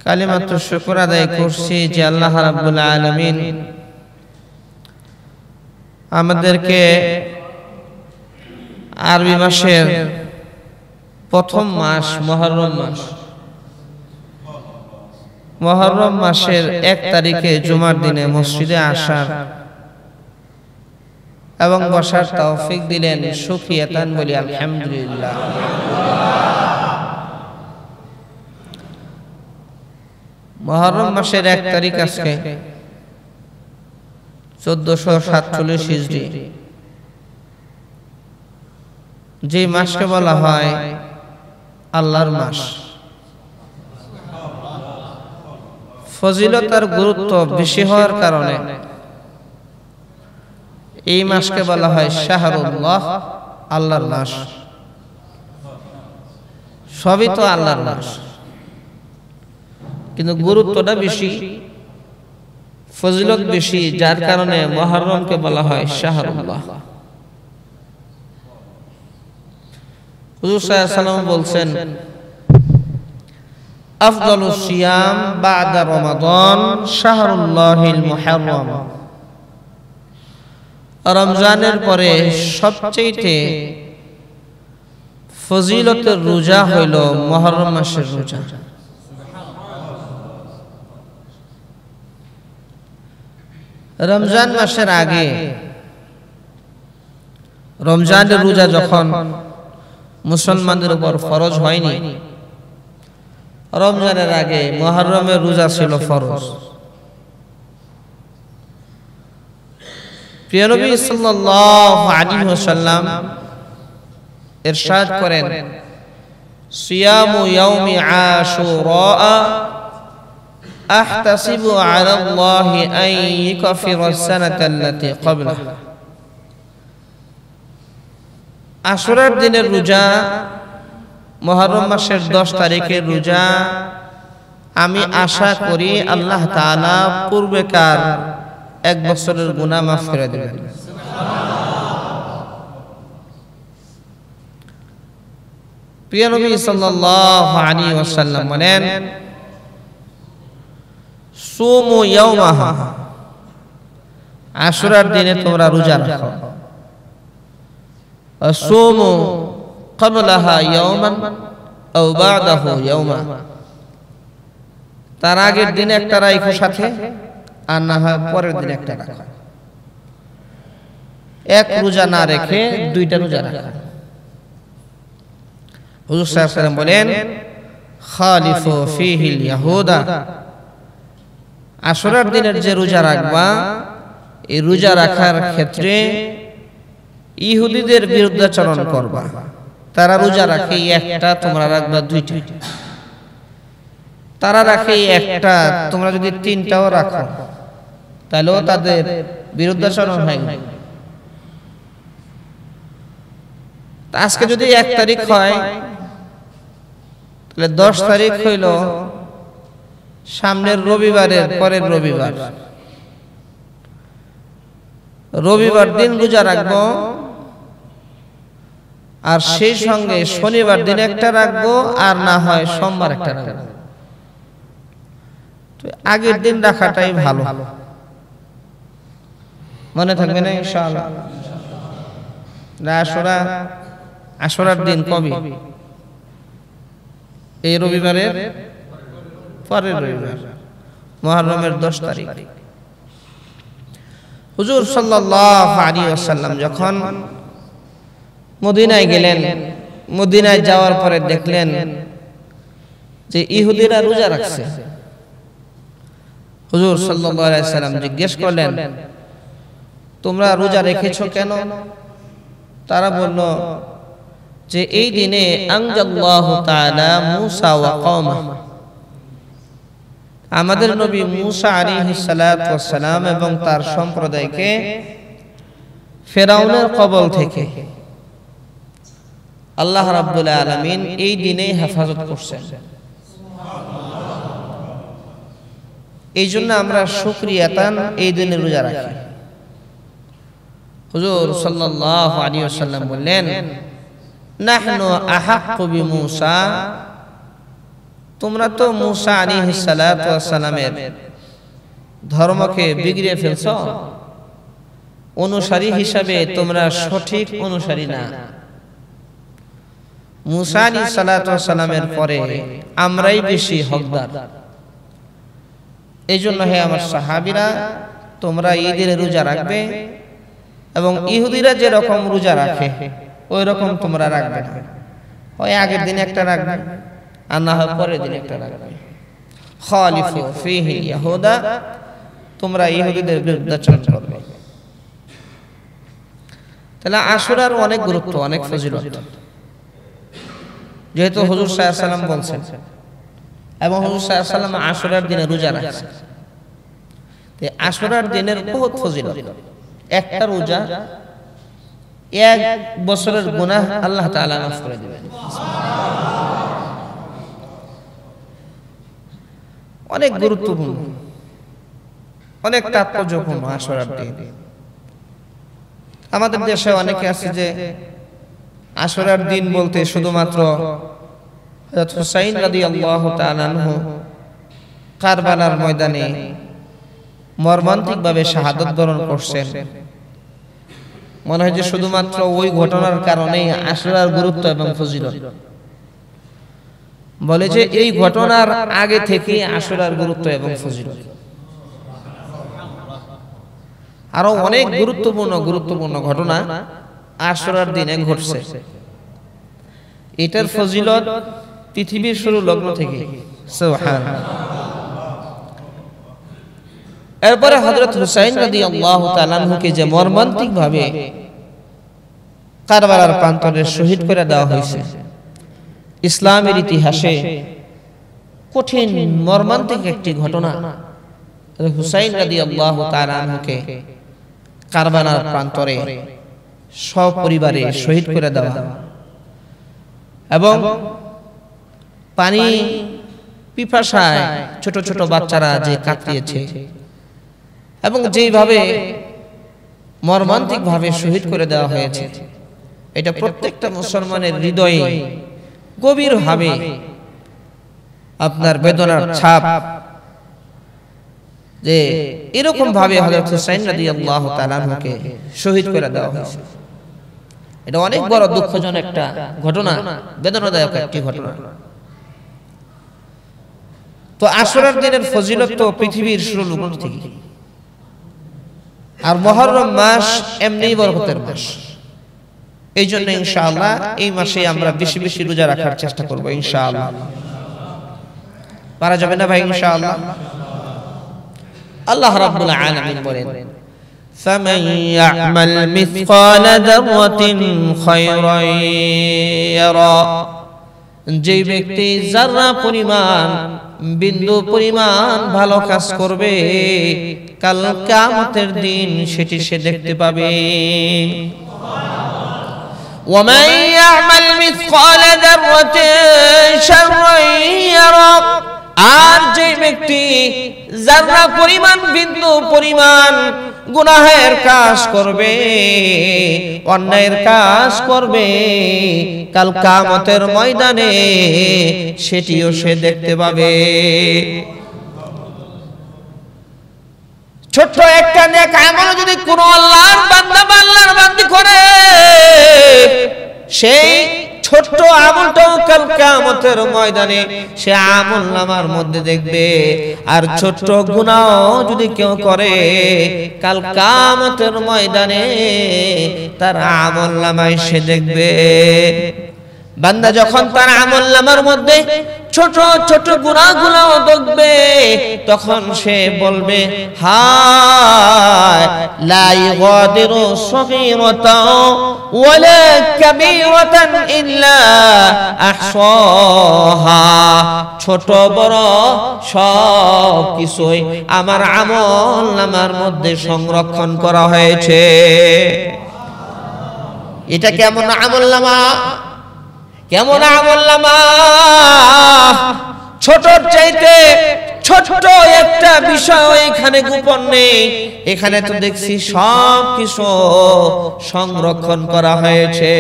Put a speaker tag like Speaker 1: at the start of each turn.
Speaker 1: কালিমাতু শুকর আদায় করছি যে আল্লাহ রাব্বুল আলামিন আমাদেরকে আরবি মাসের প্রথম মাস মুহররম মাসের 1 তারিখে জুমার দিনে মসজিদে আসার এবং বসার তৌফিক দিলেন। শুকরিয়াতান বলি আলহামদুলিল্লাহ। মুহররম মাসের 1 তারিখ আজকে 1447 হিজরি, যে মাসকে বলা হয় আল্লাহর মাস। ফজিলত আর গুরুত্ব বেশি হওয়ার কারণে এই মাসকে বলা হয় শাহরুল্লাহ, আল্লাহর মাস। সবই তো আল্লাহর মাস, কিন্তু গুরুত্বটা বেশি, ফজিলত বেশি, যার কারণে মুহররমকে বলা হয় শাহরুল্লাহ। হুজুর সাল্লাল্লাহু আলাইহি ওয়াসাল্লাম বলছেন, আফদালুস সিয়াম বা'দা রমাদান শাহরুল্লাহিল মুহররম। রমজানের পরে সবচেয়ে ফজিলতের রোজা হইল মুহররম মাসের রোজা। রমজান মাসের আগে, রমজানের রোজা যখন মুসলমানদের উপর ফরজ হয়নি, রমজানের আগে মুহররমের রোজা ছিল ফরজ। প্রিয় নবী সাল্লাল্লাহু আলাইহি ওয়াসাল্লাম ইরশাদ করেন, সিয়ামু ইয়াউমি আশুরা আহতাসিবু আলা আল্লাহি আন ইকাফিরা আস-সানাতা আল্লাতী ক্বাবলাহা। আশুরার দিনের রোজা, মুহররম মাসের 10 তারিখের রোজা, আমি আশা করি আল্লাহ তাআলা পূর্বেকার 1 বছরের গুনাহ মাফ করে দিবেন। প্রিয় নবী সাল্লাল্লাহু আলাইহি ওয়াসাল্লাম বলেন, সুমু ইয়াওমাহা, আশুরার দিনে তোমরা রোজা রাখো। আসুমু ক্বাবলাহা ইয়াওমান আও বা'দাহু ইয়াওমা, তার আগের দিন একটা রাখো সাথে, আর না হয় পরের দিন একটা রাখো। এক রোজা না রেখে 2টা রোজা রাখো। হুজুর সাল্লাল্লাহু আলাইহি ওয়াসাল্লাম বলেন, খালিফু ফীহিল ইয়াহুদা, আশুরার দিনের যে রোজা রাখবা, এই রোজা রাখার ক্ষেত্রে ইহুদিদের বিরুদ্ধাচরণ করবা। তারা রোজা রাখে একটা, তোমরা রাখবা 2টা। তারা রাখে একটা, তোমরা যদি 3টাও রাখো তাহলেও তাদের বিরুদ্ধাচরণ হয়। আজকে যদি 1 তারিখ হয়, তাহলে 10 তারিখ হইল সামনের রবিবারের পরের রবিবার। রবিবার দিন রোজা রাখবো, আর সেই সঙ্গে শনিবার দিন একটা রাখবো, আর না হয় সোমবার একটা রাখবো। আগের দিন রাখাটাই ভালো, মনে থাকবে না ইনশাআল্লাহ? আশুরার দিন কবে? এই রবিবারের পরের রবিবার, মুহররমের 10 তারিখ। হুজুর সাল্লাল্লাহু আলাইহি ওয়াসাল্লাম যখন মদিনায় গেলেন, মদিনায় যাওয়ার পরে দেখলেন যে ইহুদিরা রোজা রাখছে। হুজুর সাল্লাল্লাহু আলাইহি ওয়াসাল্লাম জিজ্ঞেস করলেন, তোমরা রোজা রেখেছো কেন? তারা বলল যে এই দিনে আনজাল্লাহু তাআলা মূসা ওয়া কওমা, আমাদের নবী মূসা আলাইহিস সালাতু ওয়াস সালাম এবং তার সম্প্রদায়কে ফিরআউনের কবল থেকে আল্লাহ রাব্বুল আলামিন এই দিনেই হেফাজত করছেন। এই জন্য আমরা শুকরিয়াতান এই দিনে রোজা রাখি। হুজুর সাল্লাল্লাহু আলাইহি ওয়াসাল্লাম বললেন, নাহনু আহাক্কু বিমূসা, তোমরা তো মুসা আলাইহিস সালাতু ওয়াস সালামের ধর্মকে বিগড়ে ফেলছো, অনুসারী হিসাবে তোমরা সঠিক অনুসারী না। মুসা আলাইহিস সালাতু ওয়াস সালামের পরে আমরাই বেশি হকদার। এইজন্য হে আমার সাহাবীরা, তোমরা ঈদের রোজা রাখবে এবং ইহুদিরা যে রকম রোজা রাখে ওই রকম তোমরা রাখবে না। হয় আগের দিন একটা রাখবে আর না হয় পরের দিন একটা রাখবে। খালিফু ফীহি ইয়াহুদা, তোমরা ইহুদিদের বিরুদ্ধাচরণ করবে। তাহলে আশুরার অনেক গুরুত্ব, অনেক ফজিলত, যেহেতু হুজুর সাল্লাল্লাহু আলাইহি ওয়াসাল্লাম বলছেন এবং হুজুর সাল্লাল্লাহু আলাইহি ওয়াসাল্লাম আশুরার দিনে রোজা রাখছেন। তো আশুরার দিনের বহুত ফজিলত। একটা রোজা এক বছরের গুনাহ আল্লাহ তাআলা মাফ করে দিবেন। অনেক গুরুত্বপূর্ণ, অনেক তাৎপর্যপূর্ণ আশুরার দিন। আমাদের দেশে অনেকে আছে যে আশুরার দিন বলতে শুধুমাত্র হযরত হুসাইন রাদিয়াল্লাহু তাআলা আনহু কারবালার ময়দানে মর্মান্তিকভাবে শাহাদাত বরণ করছেন, মনে হয় যে শুধুমাত্র ওই ঘটনার কারণেই আশুরার গুরুত্ব এবং ফজিলত। বলে যে এই ঘটনার আগে থেকে আশুরার গুরুত্ব এবং ফজিলত আরো অনেক গুরুত্বপূর্ণ ঘটনা আশুরার দিনে ঘটছে। এটার ফজিলত পৃথিবীর শুরু লগ্ন থেকে। সুবহানাল্লাহ। এরপরে হযরত হুসাইন রাদিয়াল্লাহু তাআলা আনহুকে যে মর্মান্তিকভাবে কারবালার প্রান্তরে শহীদ করে দেওয়া হয়েছে, ইসলামের ইতিহাসে কঠিন মর্মান্তিক একটি ঘটনা। হুসাইন রাদিয়াল্লাহু তাআলা আনহুকে কারবালার প্রান্তরে সপরিবারে শহীদ করে দেওয়া এবং পানি পিপাসায় ছোট ছোট বাচ্চারা যে কাতরিয়েছে এবং যেইভাবে মর্মান্তিকভাবে শহীদ করে দেওয়া হয়েছে, এটা প্রত্যেকটা মুসলমানের হৃদয়ে গভীরভাবে আপনার বেদনার ছাপ, যে এরকম ভাবে হযরত হুসাইন রাদিয়াল্লাহু তাআলা আনহুকে শহীদ করে দেওয়া হয়েছে। এটা অনেক বড় দুঃখজনক একটা ঘটনা, বেদনাদায়ক একটি ঘটনা। তো আশুরার দিনের ফজিলত তো পৃথিবীর শুরু লগ্ন থেকে। আর মুহররম মাস এমনিই বরকতের মাস, এই জন্য ইনশাআল্লাহ এই মাসে আমরা বেশি বেশি রোজা রাখার চেষ্টা করব ইনশাআল্লাহ। পারা যাবে না ভাই ইনশাআল্লাহ? আল্লাহ রাব্বুল আলামিন বলেন, فَمَن يَعْمَلْ مِثْقَالَ ذَرَّةٍ خَيْرًا يَرَهُ, যে ব্যক্তি যারা পরিমাণ, বিন্দু পরিমাণ ভালো কাজ করবে, কাল কিয়ামতের দিন সেটি সে দেখতে পাবে। وَمَن يَعْمَلْ مِثْقَالَ ذَرَّةٍ شَرًّا يَرَهُ, আর যে ব্যক্তি যারা পরিমাণ, বিন্দু পরিমাণ গুনাহের কাজ করবে, অন্যায়ের কাজ করবে, কাল কিয়ামতের ময়দানে সেটিও সে দেখতে পাবে। ছোট্ট একটা নেক আমল যদি কোনো আল্লাহর বান্দা বা আল্লাহর বান্দি করে, সেই ছোট্ট আমলটাও কাল কিয়ামতের ময়দানে সে আমলনামার মধ্যে দেখবে। আর ছোট্ট গুনাহ যদি কেউ করে, কাল কিয়ামতের ময়দানে তার আমলনামায় সে দেখবে। বান্দা যখন তার আমলনামার মধ্যে ছোট ছোট গুনাহগুলো দেখবে, তখন সে বলবে, হায় লা ইগাদিরু সগীরাতান ওয়ালা কাবীরাতান ইল্লা আহসাহা, ছোট বড় সব কিছুই আমার আমলনামার মধ্যে সংরক্ষণ করা হয়েছে। এটা কেমন আমলনামা? কেমন আমলনামা? ছোটর চাইতে ছোট একটা বিষয় এখানে গোপন নেই, এখানে তো দেখছি সব কিছু সংরক্ষণ করা হয়েছে।